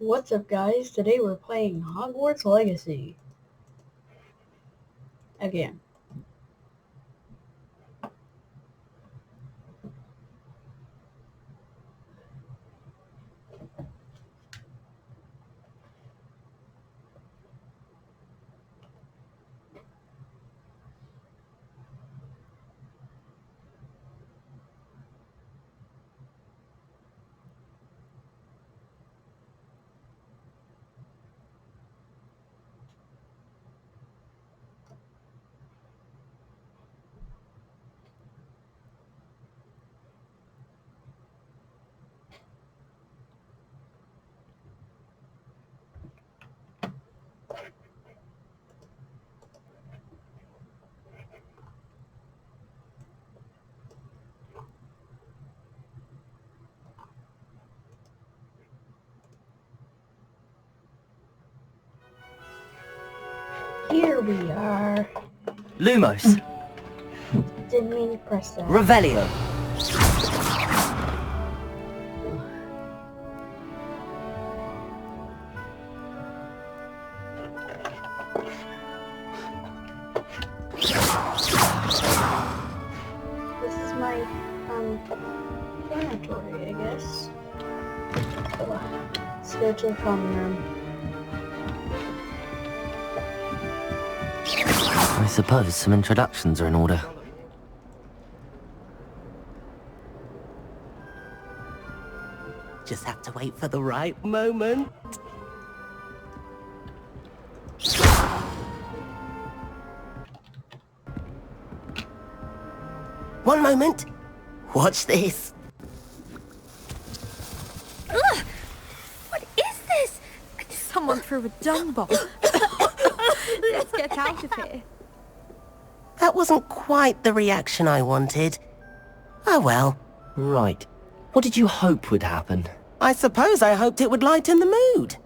What's up, guys? Today we're playing Hogwarts Legacy. Again. Here we are. Lumos. Didn't mean to press that. Revelio. This is my, dormitory, I guess. Spiritual common room. I suppose some introductions are in order. Just have to wait for the right moment. One moment. Watch this. Ugh! What is this? Someone threw a dung bomb. Let's get out of here. That wasn't quite the reaction I wanted. Oh well. Right. What did you hope would happen? I suppose I hoped it would lighten the mood.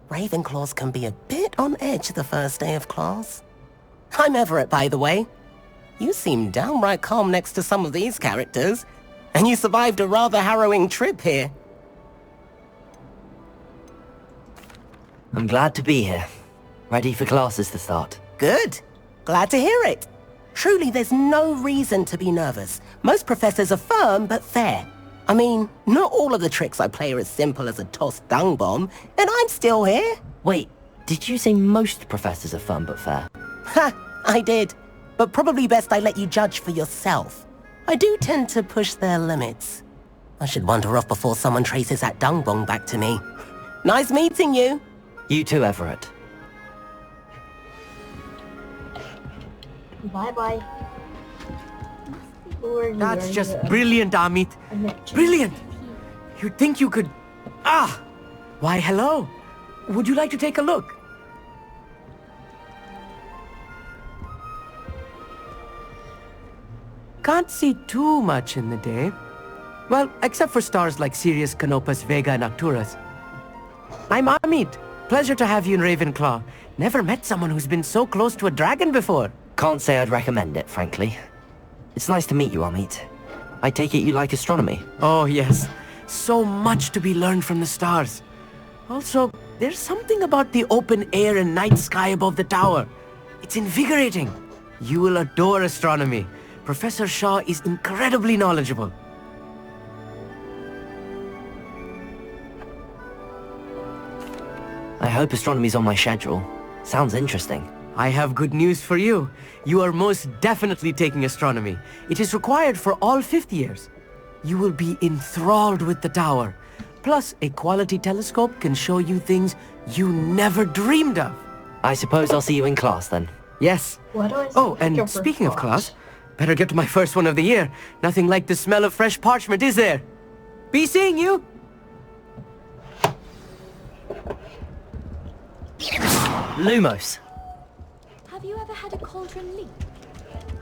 Ravenclaws can be a bit on edge the first day of class. I'm Everett, by the way. You seem downright calm next to some of these characters. And you survived a rather harrowing trip here. I'm glad to be here. Ready for classes to start. Good. Glad to hear it. Truly, there's no reason to be nervous. Most professors are firm but fair. I mean, not all of the tricks I play are as simple as a tossed dung bomb, and I'm still here. Wait, did you say most professors are fun but fair? Ha! I did. But probably best I let you judge for yourself. I do tend to push their limits. I should wander off before someone traces that dung bomb back to me. Nice meeting you. You too, Everett. Bye-bye. Who are you? That's Are just you brilliant, Amit. a merchant? Brilliant! You'd think you could... Ah! Why, hello. Would you like to take a look? Can't see too much in the day. Well, except for stars like Sirius, Canopus, Vega, and Arcturus. I'm Amit. Pleasure to have you in Ravenclaw. Never met someone who's been so close to a dragon before. Can't say I'd recommend it, frankly. It's nice to meet you, Amit. I take it you like astronomy. Oh, yes. So much to be learned from the stars. Also, there's something about the open air and night sky above the tower. It's invigorating. You will adore astronomy. Professor Shaw is incredibly knowledgeable. I hope astronomy's on my schedule. Sounds interesting. I have good news for you. You are most definitely taking astronomy. It is required for all fifth years. You will be enthralled with the tower. Plus, a quality telescope can show you things you never dreamed of. I suppose I'll see you in class then. Yes. Why do I Oh, sound like a and speaking of class? class, better get to my first one of the year. Nothing like the smell of fresh parchment, is there? Be seeing you! Lumos. Have you ever had a cauldron leak?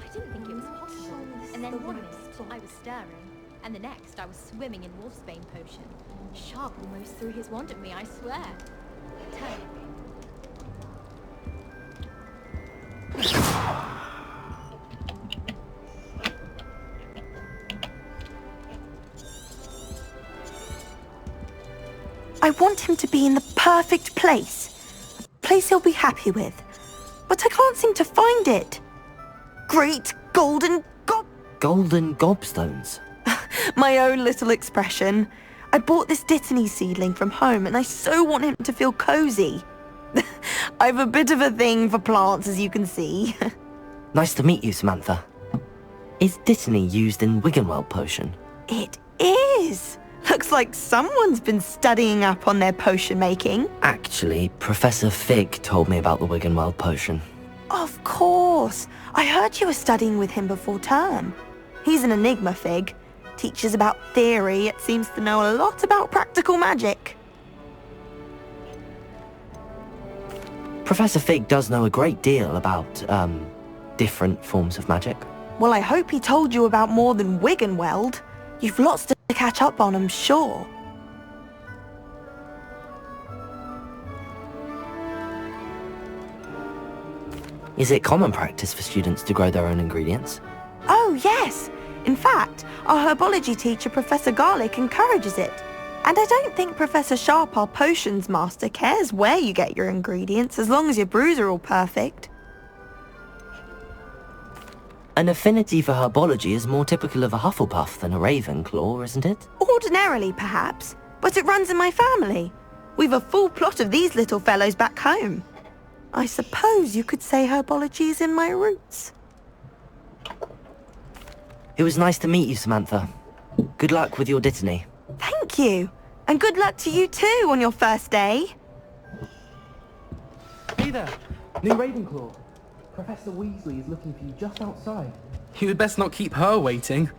I didn't think it was possible. And then one minute, I was stirring. And the next, I was swimming in wolfsbane potion. Sharp almost threw his wand at me, I swear. Turn. I want him to be in the perfect place. A place he'll be happy with. But I can't seem to find it. Great golden Golden gobstones? My own little expression. I bought this Dittany seedling from home and I so want him to feel cozy. I've a bit of a thing for plants, as you can see. Nice to meet you, Samantha. Is Dittany used in Wiggenweld potion? It is! Looks like someone's been studying up on their potion making. Actually, Professor Fig told me about the Wiggenweld potion. Of course! I heard you were studying with him before term. He's an enigma, Fig. Teaches about theory, yet seems to know a lot about practical magic. Professor Fig does know a great deal about, different forms of magic. Well, I hope he told you about more than Wiggenweld. You've lots to catch up on, I'm sure. Is it common practice for students to grow their own ingredients? Oh, yes! In fact, our herbology teacher, Professor Garlick, encourages it. And I don't think Professor Sharp, our potions master, cares where you get your ingredients, as long as your brews are all perfect. An affinity for herbology is more typical of a Hufflepuff than a Ravenclaw, isn't it? Ordinarily, perhaps, but it runs in my family. We've a full plot of these little fellows back home. I suppose you could say herbology is in my roots. It was nice to meet you, Samantha. Good luck with your Dittany. Thank you. And good luck to you too on your first day. Hey there, new Ravenclaw. Professor Weasley is looking for you just outside. You had best not keep her waiting.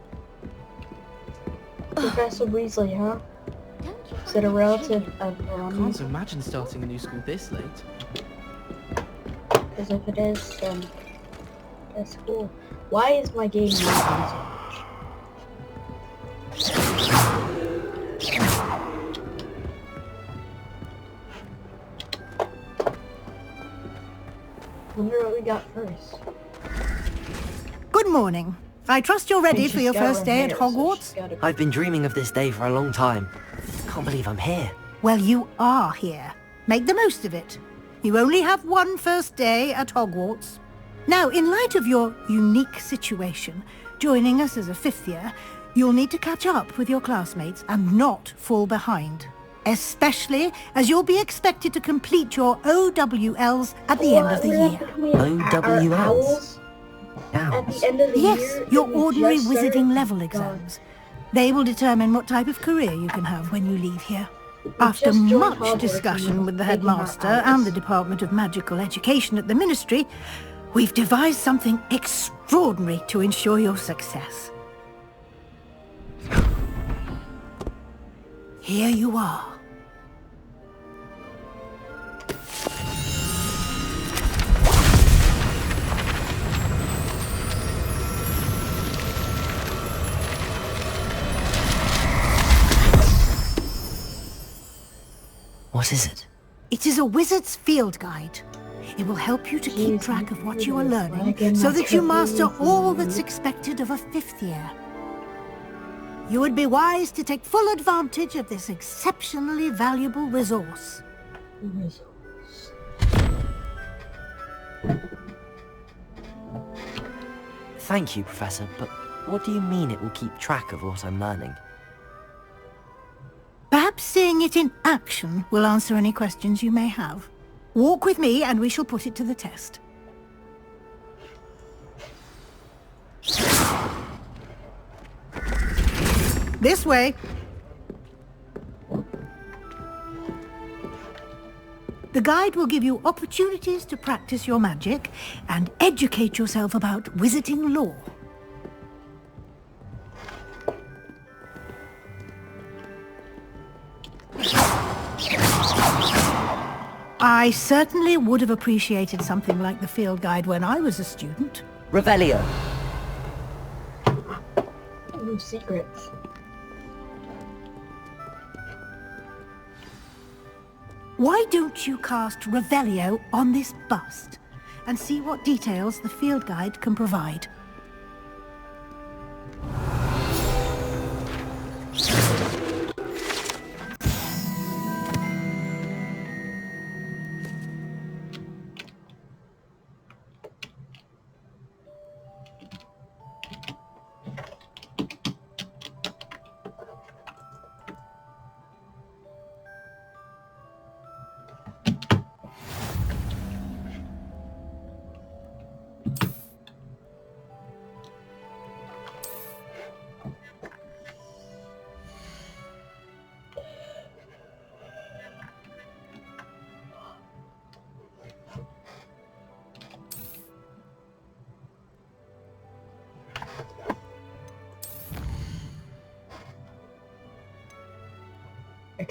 Professor Weasley, huh? Is it a relative of Can't imagine starting a new school this late. Because if it is, then that's cool. Why is my game not so much? Wonder what we got first. Good morning. I trust you're ready And for she's your got first her day at hair, so Hogwarts? she's gotta be- I've been dreaming of this day for a long time. Can't believe I'm here. Well, you are here. Make the most of it. You only have one first day at Hogwarts. Now, in light of your unique situation, joining us as a fifth year, you'll need to catch up with your classmates and not fall behind. Especially as you'll be expected to complete your OWLs at the end of the year. OWLs? At the end of the Yes, year, your we ordinary just wizarding started- level exams. They will determine what type of career you can have when you leave here. After just joined much Hogwarts discussion and with the taking our headmaster hours. and the Department of Magical Education at the Ministry, we've devised something extraordinary to ensure your success. Here you are. What is it? It is a wizard's field guide. It will help you to keep Jeez, track of what you are like learning in so my that you master career all review. that's expected of a fifth year. You would be wise to take full advantage of this exceptionally valuable resource. Thank you, Professor, but what do you mean it will keep track of what I'm learning? Perhaps seeing it in action will answer any questions you may have. Walk with me and we shall put it to the test. This way. The guide will give you opportunities to practice your magic and educate yourself about wizarding lore. I certainly would have appreciated something like the field guide when I was a student. Revelio. Ooh, secrets. Why don't you cast Revelio on this bust and see what details the field guide can provide?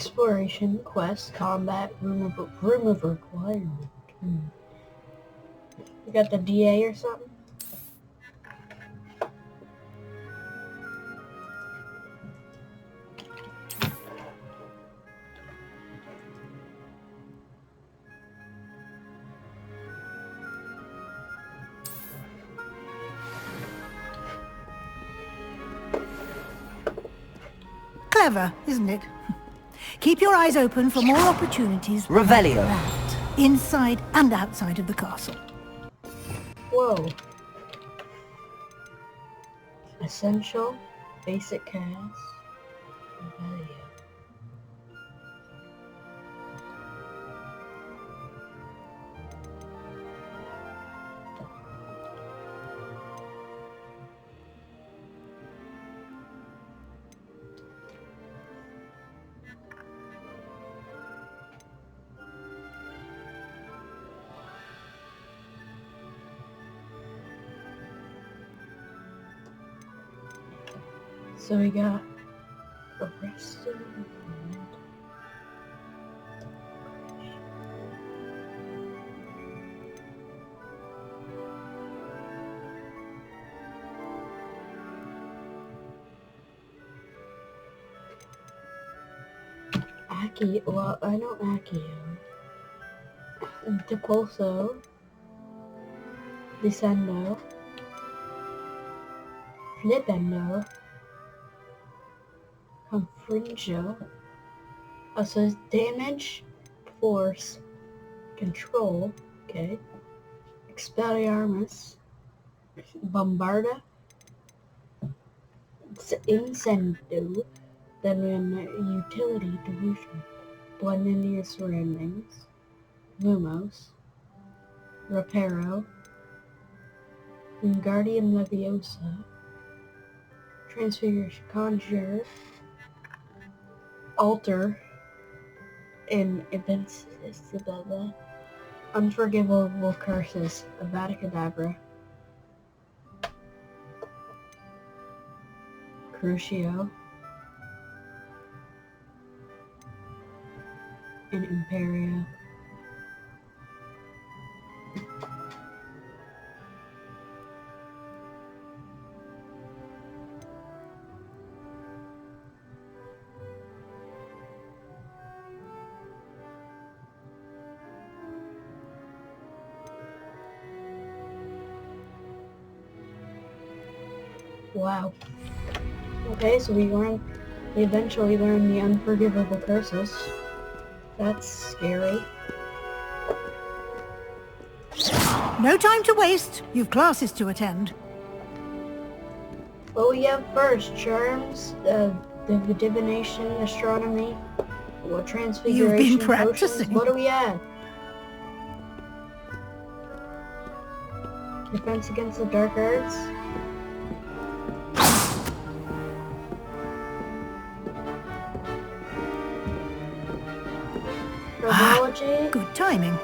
Exploration, quest, combat, room of requirement. You got the DA or something? Clever, isn't it? Keep your eyes open for more opportunities. Revelio. Like that, inside and outside of the castle. Whoa. Essential, basic cast, value. So we got arrested. Aki, well, I know Akio. Depulso. Descendo. Flipendo. Confringio. Also it's damage, force, control, okay. Expelliarmus. Bombarda. Incendo. Then in utility delusion. Blend into your surroundings. Lumos. Reparo. Wingardium Leviosa. Transfiguration, Conjure. Alter. And events. Unforgivable curses. Avada Kedavra. Crucio. And Imperio. Wow. Okay, so we eventually learn the unforgivable curses. That's scary. No time to waste. You've classes to attend. What we have first? Charms, the divination, astronomy, what transfiguration, You've been potions. practicing. What do we add? Defense against the dark arts. Herbology. Good timing.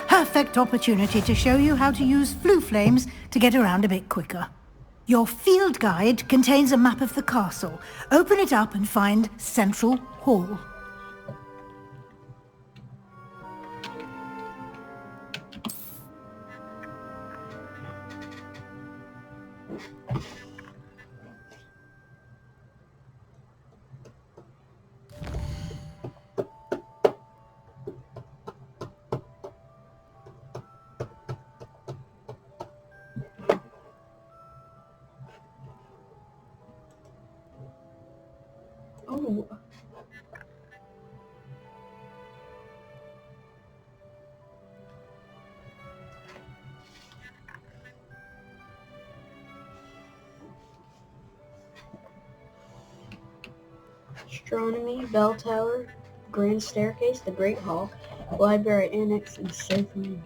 Perfect opportunity to show you how to use flue flames to get around a bit quicker. Your field guide contains a map of the castle. Open it up and find Central Hall. Oh. Astronomy, bell tower, grand staircase, the great hall, library annex, and safe room.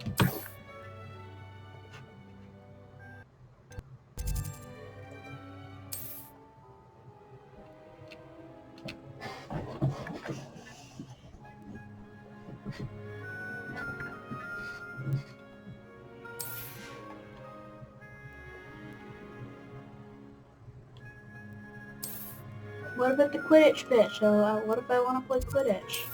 What about the Quidditch pitch? So, what if I want to play Quidditch?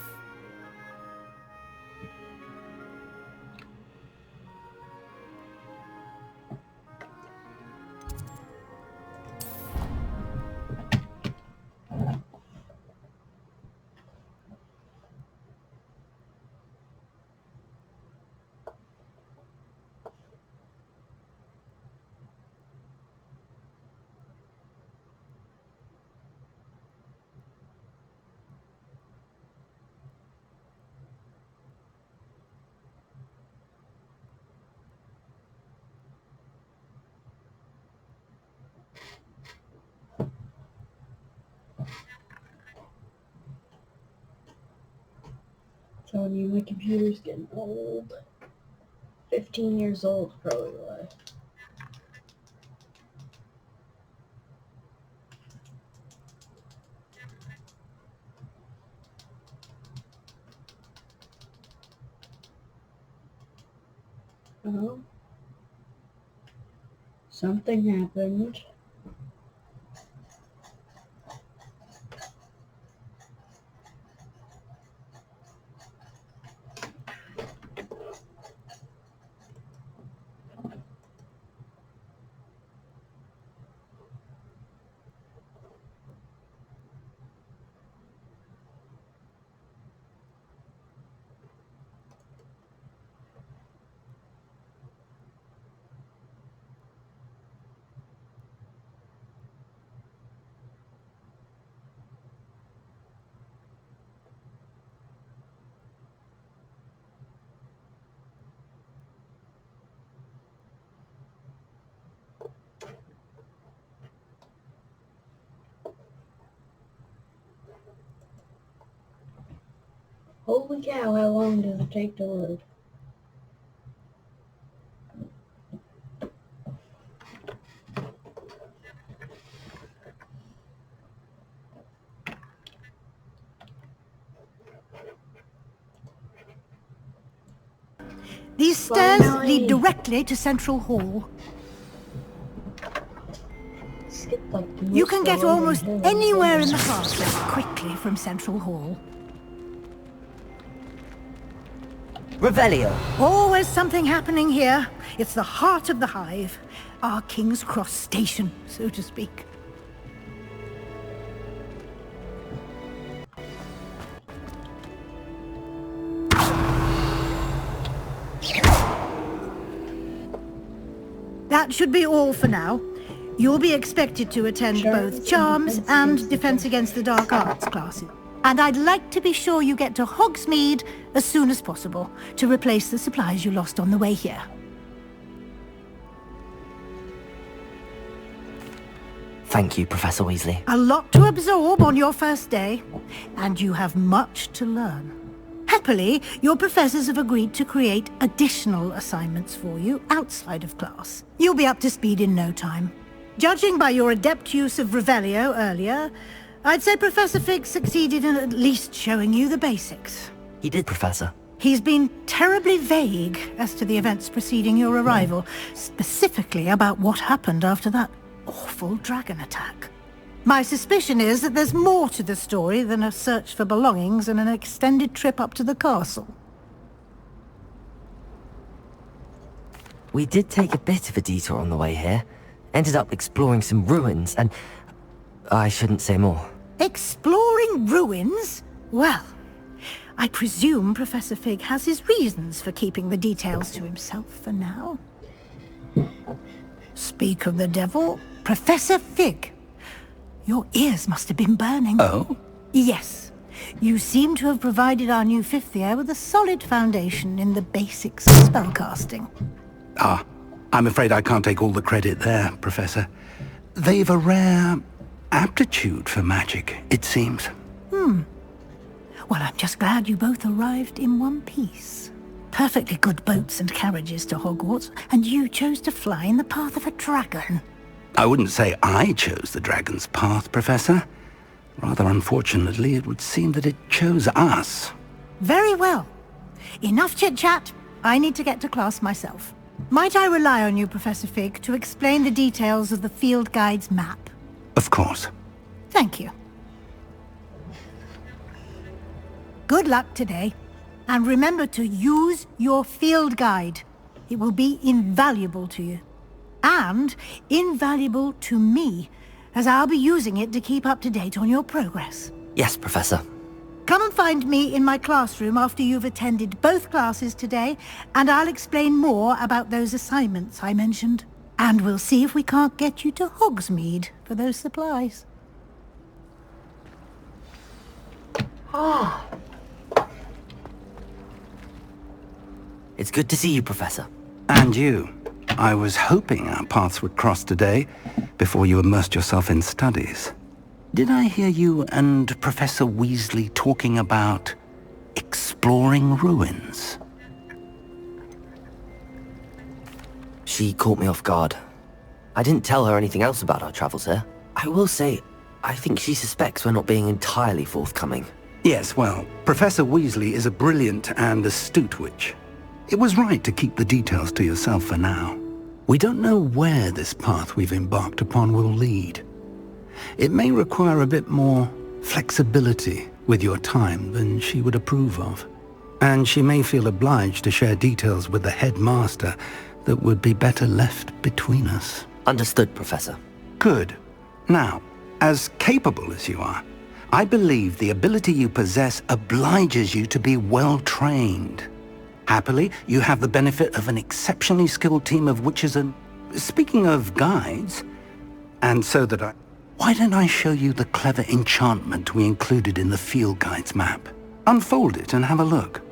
Telling you, my computer's getting old. 15 years old, probably why. Oh. Something happened. Holy cow, how long does it take to load? These stairs Finally. lead directly to Central Hall. Skip, like, You most can of get the way almost here. anywhere in the castle quickly from Central Hall. Revelio. Always something happening here. It's the heart of the hive. Our King's Cross station, so to speak. That should be all for now. You'll be expected to attend both Charms and Defense Against the Dark Arts classes. And I'd like to be sure you get to Hogsmeade as soon as possible to replace the supplies you lost on the way here. Thank you, Professor Weasley. A lot to absorb on your first day, and you have much to learn. Happily, your professors have agreed to create additional assignments for you outside of class. You'll be up to speed in no time. Judging by your adept use of Revelio earlier, I'd say Professor Fig succeeded in at least showing you the basics. He did, Professor. He's been terribly vague as to the events preceding your arrival, specifically about what happened after that awful dragon attack. My suspicion is that there's more to the story than a search for belongings and an extended trip up to the castle. We did take a bit of a detour on the way here. Ended up exploring some ruins and... I shouldn't say more. Exploring ruins? Well, I presume Professor Fig has his reasons for keeping the details to himself for now. Speak of the devil, Professor Fig. Your ears must have been burning. Oh? Yes. You seem to have provided our new fifth year with a solid foundation in the basics of spellcasting. Ah, I'm afraid I can't take all the credit there, Professor. They've a rare aptitude for magic, it seems. Well, I'm just glad you both arrived in one piece. Perfectly good boats and carriages to Hogwarts, and you chose to fly in the path of a dragon. I wouldn't say I chose the dragon's path, Professor. Rather unfortunately, it would seem that it chose us. Very well. Enough chit-chat. I need to get to class myself. Might I rely on you, Professor Fig, to explain the details of the field guide's map? Of course. Thank you. Good luck today. And remember to use your field guide. It will be invaluable to you. And invaluable to me, as I'll be using it to keep up to date on your progress. Yes, Professor. Come and find me in my classroom after you've attended both classes today, and I'll explain more about those assignments I mentioned. And we'll see if we can't get you to Hogsmeade for those supplies. Ah, It's good to see you, Professor. And you. I was hoping our paths would cross today, before you immersed yourself in studies. Did I hear you and Professor Weasley talking about exploring ruins? She caught me off guard. I didn't tell her anything else about our travels here. I will say, I think she suspects we're not being entirely forthcoming. Yes, well, Professor Weasley is a brilliant and astute witch. It was right to keep the details to yourself for now. We don't know where this path we've embarked upon will lead. It may require a bit more flexibility with your time than she would approve of. And she may feel obliged to share details with the headmaster that would be better left between us. Understood, Professor. Good. Now, as capable as you are, I believe the ability you possess obliges you to be well trained. Happily, you have the benefit of an exceptionally skilled team of witches and... Speaking of guides, and so that I... Why don't I show you the clever enchantment we included in the field guide's map? Unfold it and have a look.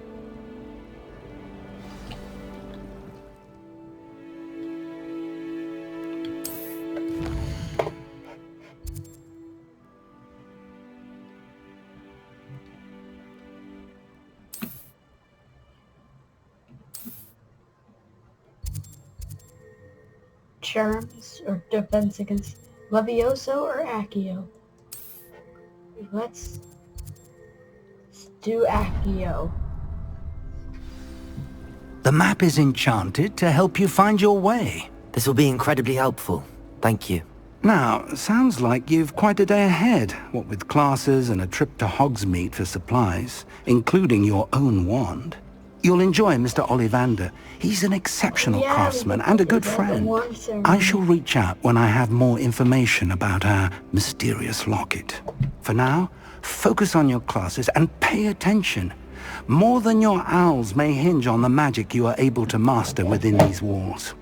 charms or defense against Levioso or Accio? Let's do Accio. The map is enchanted to help you find your way. This will be incredibly helpful. Thank you. Now, sounds like you've quite a day ahead, what with classes and a trip to Hogsmeade for supplies, including your own wand. You'll enjoy Mr. Ollivander. He's an exceptional craftsman and a good friend. I shall reach out when I have more information about our mysterious locket. For now, focus on your classes and pay attention. More than your owls may hinge on the magic you are able to master within these walls.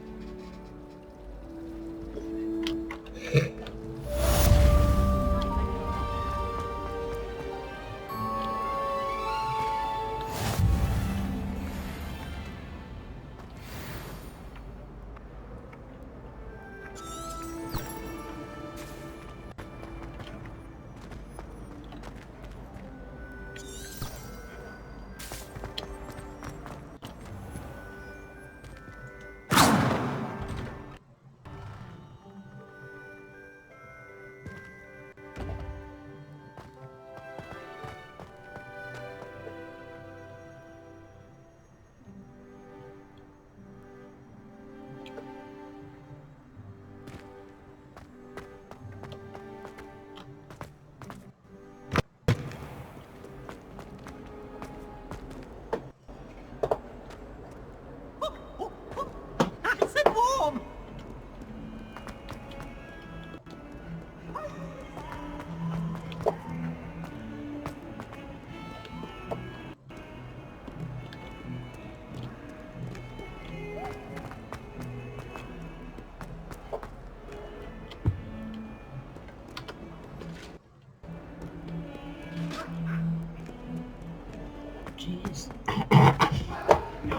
Jeez.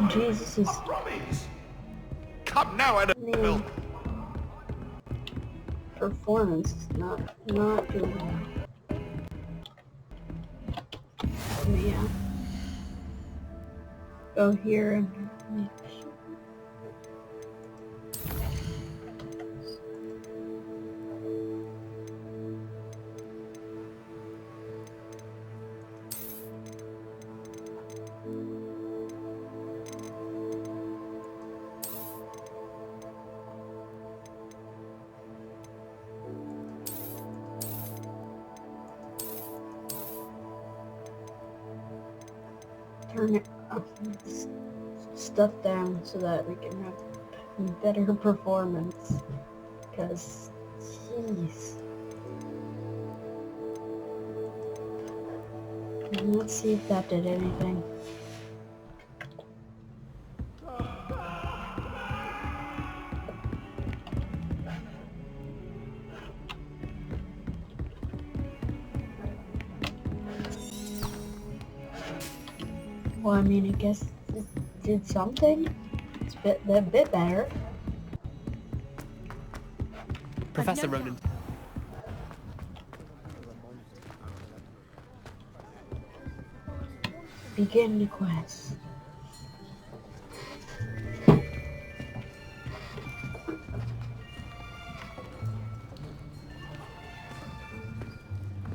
Jesus is... Come now, Annabelle. Performance is not doing well. Yeah. Go here and make sure. turn it stuff down so that we can have better performance. Because, jeez. Let's see if that did anything. Well, I mean, I guess it did something. It's a bit better. Professor Ronan. Begin the quest.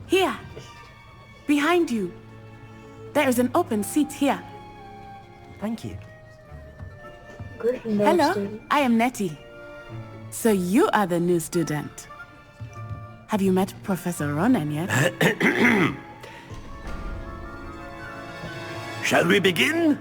Here, behind you. There is an open seat here. Thank you. Gryffindor Hello, student. I am Nettie. So you are the new student. Have you met Professor Ronan yet? Shall we begin?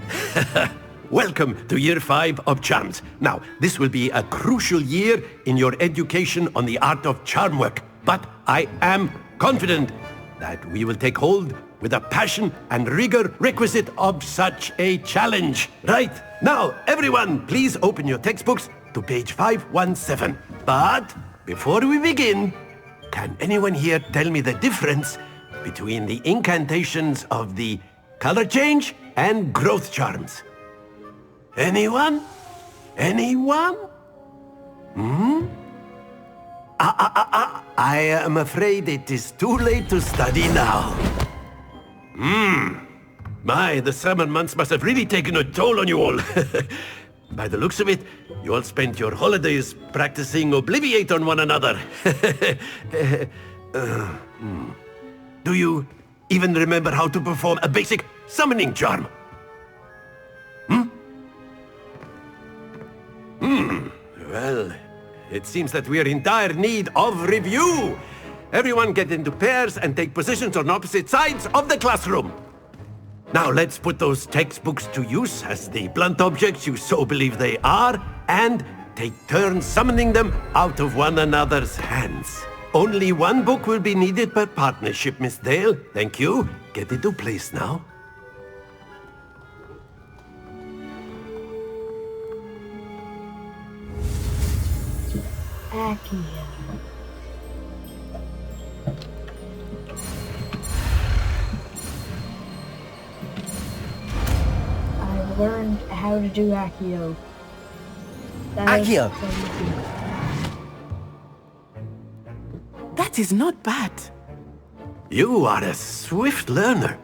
Welcome to Year 5 of Charms. Now, this will be a crucial year in your education on the art of charm work. But I am confident that we will take hold with the passion and rigor requisite of such a challenge. Right, now everyone, please open your textbooks to page 517. But before we begin, can anyone here tell me the difference between the incantations of the color change and growth charms? Anyone? Anyone? I am afraid it is too late to study now. My, the summer months must have really taken a toll on you all. By the looks of it, you all spent your holidays practicing Obliviate on one another. Do you even remember how to perform a basic summoning charm? Well, it seems that we are in dire need of review. Everyone get into pairs and take positions on opposite sides of the classroom. Now let's put those textbooks to use as the blunt objects you so believe they are, and take turns summoning them out of one another's hands. Only one book will be needed per partnership, Miss Dale. Thank you. Get into place now. Accio. I learned how to do Accio. Accio! That is not bad. You are a swift learner.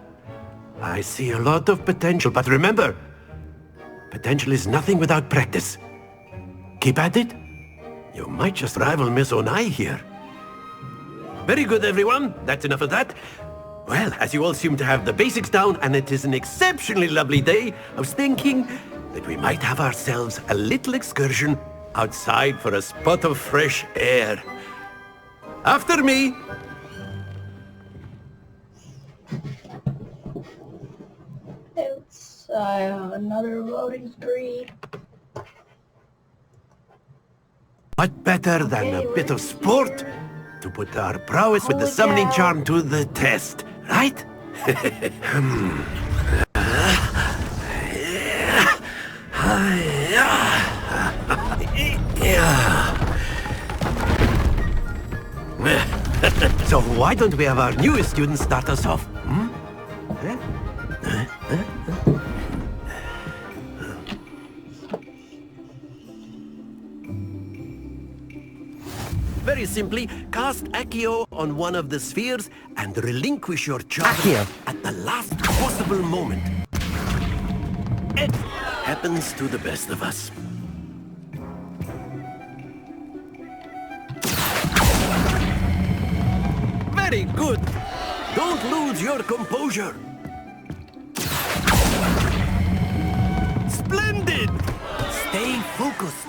I see a lot of potential, but remember, potential is nothing without practice. Keep at it. You might just rival Miss Onai here. Very good, everyone. That's enough of that. Well, as you all seem to have the basics down, and it is an exceptionally lovely day, I was thinking that we might have ourselves a little excursion outside for a spot of fresh air. After me! It's another loading screen. What better than a bit of sport to put our prowess with the summoning charm to the test, right? So why don't we have our newest student start us off? Very simply, cast Accio on one of the spheres and relinquish your charm at the last possible moment. It happens to the best of us. Very good. Don't lose your composure. Splendid. Stay focused.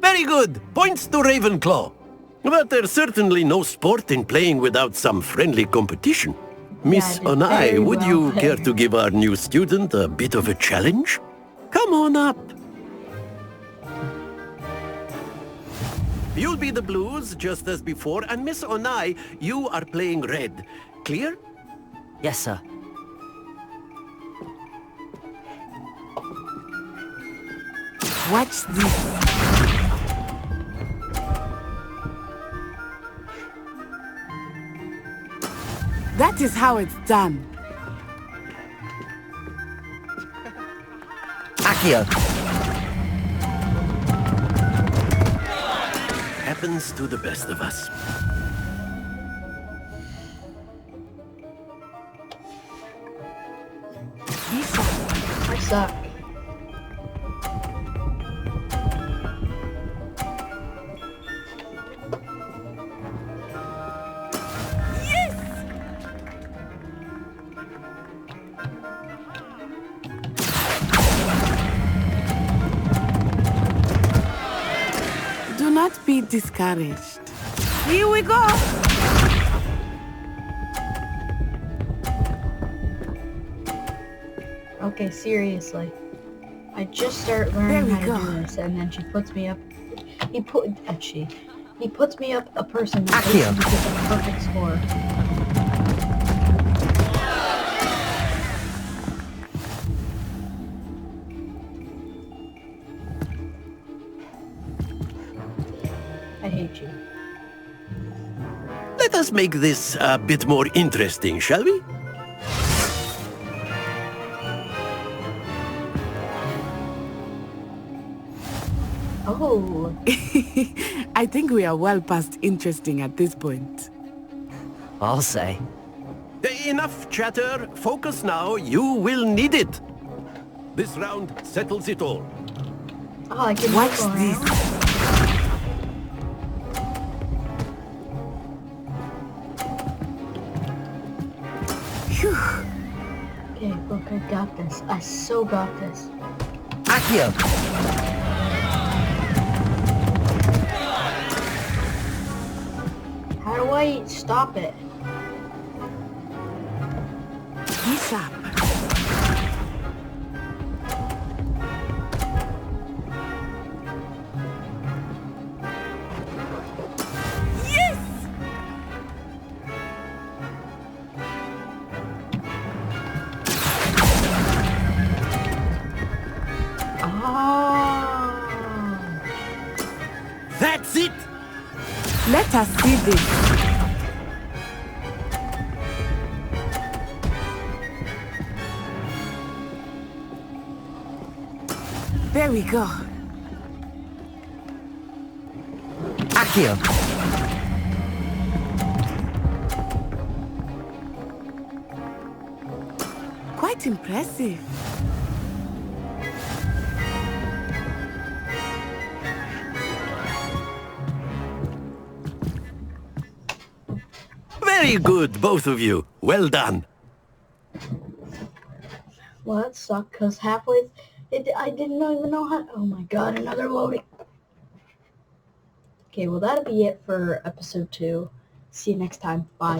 Very good. Points to Ravenclaw. But there's certainly no sport in playing without some friendly competition. Miss did Onai, very would well you care there. to give our new student a bit of a challenge? Come on up. You'll be the blues, just as before, and Miss Onai, you are playing red. Clear? Yes, sir. Watch this. That is how it's done. Accio. Happens to the best of us. I suck. Do not be discouraged. Here we go. Okay, seriously. I just start learning There we how to go. do this, and then she puts me up. He puts me up a person that Accio. basically gets a perfect score. I hate you. Let us make this a bit more interesting, shall we? Oh, I think we are well past interesting at this point. I'll say. Enough chatter. Focus now. You will need it. This round settles it all. oh, I can Watch move this. around. Phew. Okay, look, I got this. I so got this. Accio. How do I stop it? Be sharp. Oh. That's it. Let us see this. There we go. Accio. Quite impressive. Very good, both of you. Well done. Well, that sucked, because halfway, I didn't even know how, oh my god, another loading. Okay, well that'll be it for episode 2. See you next time. Bye.